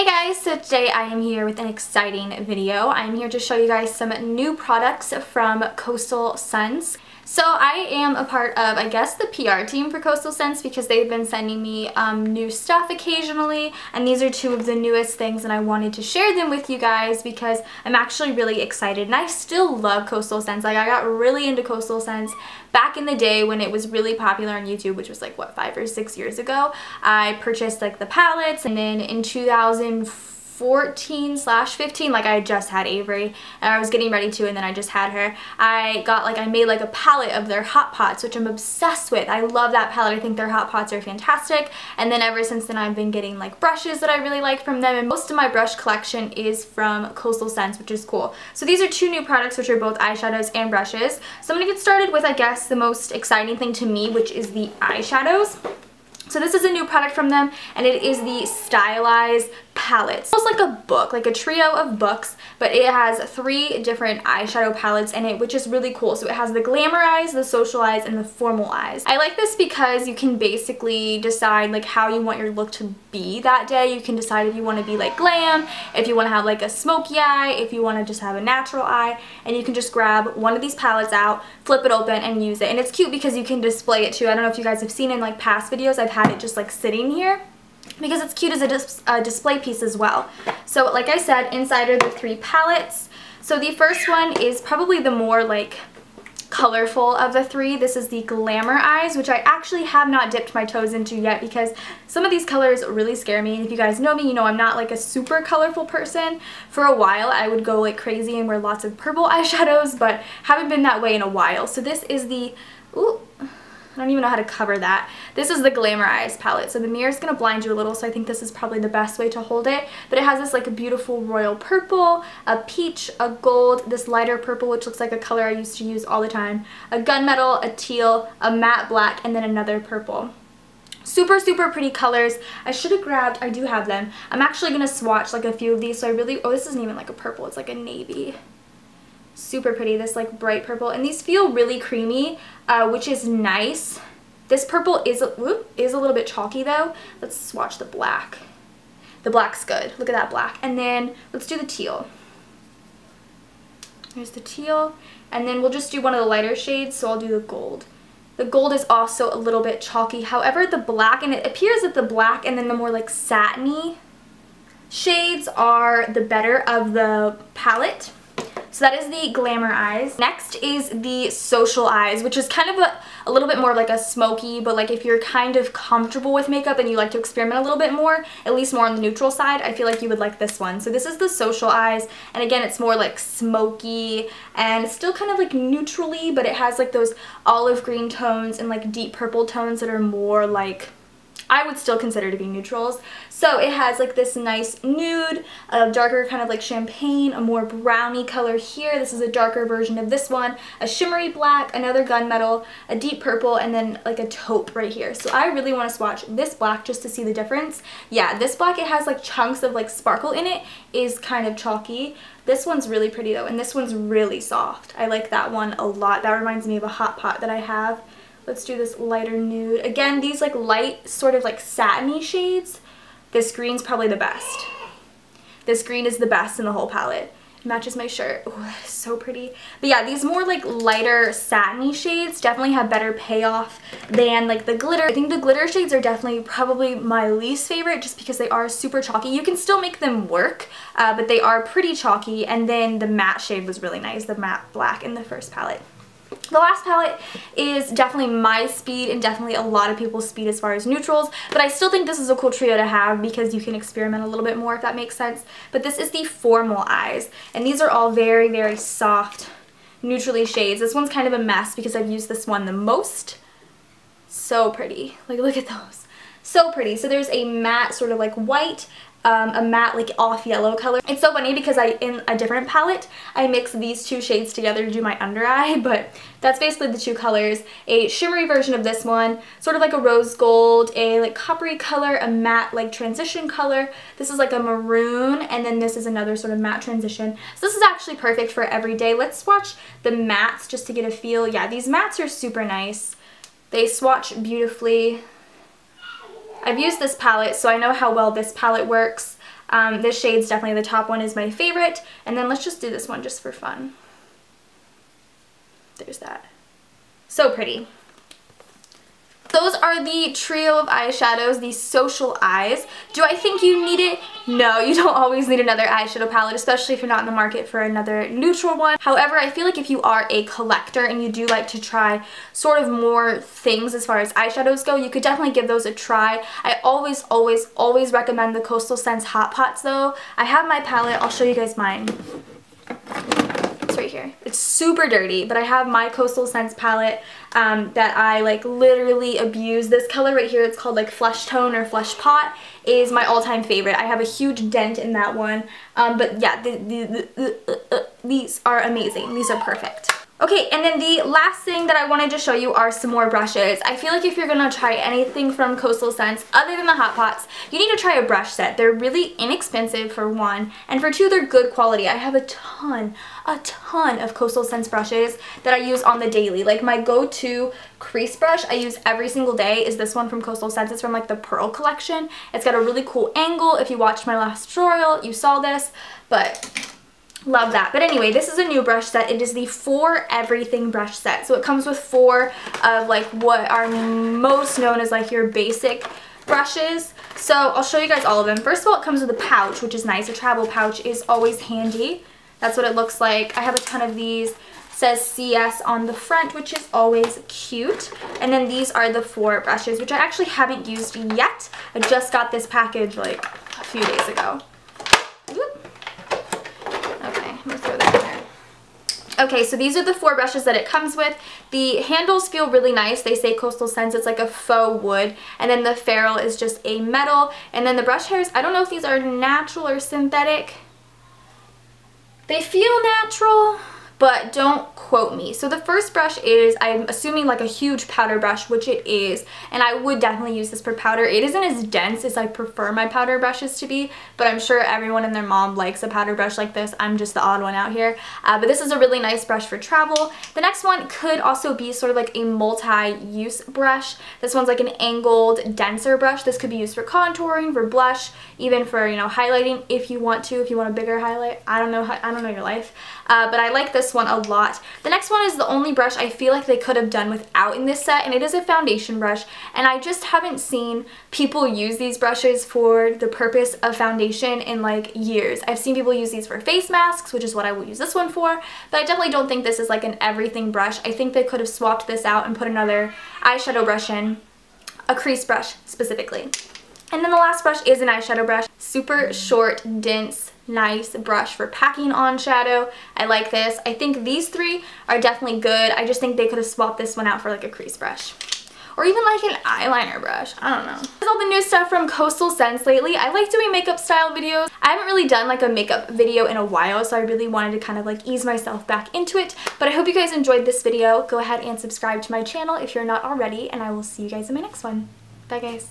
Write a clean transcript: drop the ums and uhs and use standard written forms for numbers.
Hey guys, so today I am here with an exciting video. I'm here to show you guys some new products from Coastal Scents. So I am a part of, I guess, the PR team for Coastal Scents because they've been sending me new stuff occasionally, and these are two of the newest things, and I wanted to share them with you guys because I'm actually really excited, and I still love Coastal Scents. Like, I got really into Coastal Scents back in the day when it was really popular on YouTube, which was like, what, 5 or 6 years ago. I purchased like the palettes, and then in 2014/15, like I just had Avery and I was getting ready to, and then I just had her. I made like a palette of their hot pots, which I'm obsessed with. I love that palette. I think their hot pots are fantastic, and then ever since then I've been getting like brushes that I really like from them, and most of my brush collection is from Coastal Scents, which is cool. So these are two new products, which are both eyeshadows and brushes. So I'm gonna get started with, I guess, the most exciting thing to me, which is the eyeshadows. So this is a new product from them, and it is the Stylize palette. It's almost like a book, like a trio of books, but it has 3 different eyeshadow palettes in it, which is really cool. So it has the glamour eyes, the social eyes, and the formal eyes. I like this because you can basically decide like how you want your look to be that day. You can decide if you want to be like glam, if you want to have like a smoky eye, if you want to just have a natural eye, and you can just grab one of these palettes out, flip it open, and use it. And it's cute because you can display it too. I don't know if you guys have seen in like past videos, I've had it just like sitting here, because it's cute as a display piece as well. So like I said, inside are the 3 palettes. So the first one is probably the more like colorful of the 3. This is the Glamour Eyes, which I actually have not dipped my toes into yet because some of these colors really scare me. And if you guys know me, you know I'm not like a super colorful person. For a while I would go like crazy and wear lots of purple eyeshadows, but haven't been that way in a while. So this is the, ooh, I don't even know how to cover that. This is the Glamour Eyes palette. So the mirror is going to blind you a little, so I think this is probably the best way to hold it. But it has this like a beautiful royal purple, a peach, a gold, this lighter purple, which looks like a color I used to use all the time, a gunmetal, a teal, a matte black, and then another purple. Super, super pretty colors. I should have grabbed, I do have them. I'm actually going to swatch like a few of these, so I really, oh, this isn't even like a purple, it's like a navy. Super pretty, this like bright purple, and these feel really creamy, which is nice. This purple is a little bit chalky though. Let's swatch the black. The black's good. Look at that black. And then let's do the teal. There's the teal, and then we'll just do one of the lighter shades, so I'll do the gold. The gold is also a little bit chalky. However, the black, and it appears that the black and then the more like satiny shades are the better of the palette. So that is the Glamour Eyes. Next is the Social Eyes, which is kind of a little bit more like a smoky, but like if you're kind of comfortable with makeup and you like to experiment a little bit more, at least more on the neutral side, I feel like you would like this one. So this is the Social Eyes, and again, it's more like smoky and still kind of like neutrally, but it has like those olive green tones and like deep purple tones that are more like, I would still consider to be neutrals. So it has like this nice nude, a darker kind of like champagne, a more browny color here. This is a darker version of this one, a shimmery black, another gunmetal, a deep purple, and then like a taupe right here. So I really want to swatch this black just to see the difference. Yeah, this black, it has like chunks of like sparkle in it, is kind of chalky. This one's really pretty though, and this one's really soft. I like that one a lot. That reminds me of a hot pot that I have. Let's do this lighter nude. Again, these like light sort of like satiny shades. This green's probably the best. This green is the best in the whole palette. It matches my shirt. Oh, that is so pretty. But yeah, these more like lighter satiny shades definitely have better payoff than like the glitter. I think the glitter shades are definitely probably my least favorite just because they are super chalky. You can still make them work, but they are pretty chalky. And then the matte shade was really nice, the matte black in the first palette. The last palette is definitely my speed and definitely a lot of people's speed as far as neutrals, but I still think this is a cool trio to have because you can experiment a little bit more, if that makes sense. But this is the Formal Eyes, and these are all very, very soft, neutrally shades. This one's kind of a mess because I've used this one the most. So pretty. Like, look at those. So pretty. So there's a matte sort of like white, a matte like off yellow color. It's so funny because in a different palette I mixed these 2 shades together to do my under eye, but that's basically the 2 colors. A shimmery version of this one, sort of like a rose gold, a like coppery color, a matte like transition color. This is like a maroon, and then this is another sort of matte transition. So this is actually perfect for every day. Let's swatch the mattes just to get a feel. Yeah, these mattes are super nice. They swatch beautifully. I've used this palette, so I know how well this palette works. This shade's definitely the top one, is my favorite. And then let's just do this one just for fun. There's that. So pretty. Those are the trio of eyeshadows, the Social Eyes. Do I think you need it? No, you don't always need another eyeshadow palette, especially if you're not in the market for another neutral one. However, I feel like if you are a collector and you do like to try sort of more things as far as eyeshadows go, you could definitely give those a try. I always, always, always recommend the Coastal Scents Hot Pots though. I have my palette. I'll show you guys mine. It's right here. It's super dirty, but I have my Coastal Scents palette that I like literally abuse. This color right here, it's called like Flesh Tone or Flesh Pot, is my all-time favorite. I have a huge dent in that one, but yeah, these are amazing. These are perfect. Okay, and then the last thing that I wanted to show you are some more brushes. I feel like if you're going to try anything from Coastal Scents other than the Hot Pots, you need to try a brush set. They're really inexpensive for one, and for two, they're good quality. I have a ton of Coastal Scents brushes that I use on the daily. Like my go-to crease brush I use every single day is this one from Coastal Scents. It's from like the Pearl collection. It's got a really cool angle. If you watched my last tutorial, you saw this, but love that. But anyway, this is a new brush set. It is the For Everything brush set. So it comes with 4 of like what are most known as like your basic brushes. So I'll show you guys all of them. First of all, it comes with a pouch, which is nice. A travel pouch is always handy. That's what it looks like. I have a ton of these. It says CS on the front, which is always cute. And then these are the 4 brushes, which I actually haven't used yet. I just got this package like a few days ago. I'm gonna throw that in there. Okay, so these are the 4 brushes that it comes with. The handles feel really nice. They say Coastal Scents, it's like a faux wood. And then the ferrule is just a metal. And then the brush hairs, I don't know if these are natural or synthetic. They feel natural, but don't quote me. So the first brush is, I'm assuming like a huge powder brush, which it is, and I would definitely use this for powder. It isn't as dense as I prefer my powder brushes to be, but I'm sure everyone and their mom likes a powder brush like this. I'm just the odd one out here. But this is a really nice brush for travel. The next one could also be sort of like a multi-use brush. This one's like an angled, denser brush. This could be used for contouring, for blush, even for, you know, highlighting if you want to, if you want a bigger highlight. I don't know your life. But I like this one a lot. The next one is the only brush I feel like they could have done without in this set, and it is a foundation brush, and I just haven't seen people use these brushes for the purpose of foundation in like years. I've seen people use these for face masks, which is what I will use this one for, but I definitely don't think this is like an everything brush. I think they could have swapped this out and put another eyeshadow brush in, a crease brush specifically. And then the last brush is an eyeshadow brush. Super short, dense, nice brush for packing on shadow. I like this. I think these 3 are definitely good. I just think they could have swapped this one out for like a crease brush. Or even like an eyeliner brush. I don't know. That's all the new stuff from Coastal Scents lately. I like doing makeup style videos. I haven't really done like a makeup video in a while, so I really wanted to kind of like ease myself back into it. But I hope you guys enjoyed this video. Go ahead and subscribe to my channel if you're not already, and I will see you guys in my next one. Bye guys.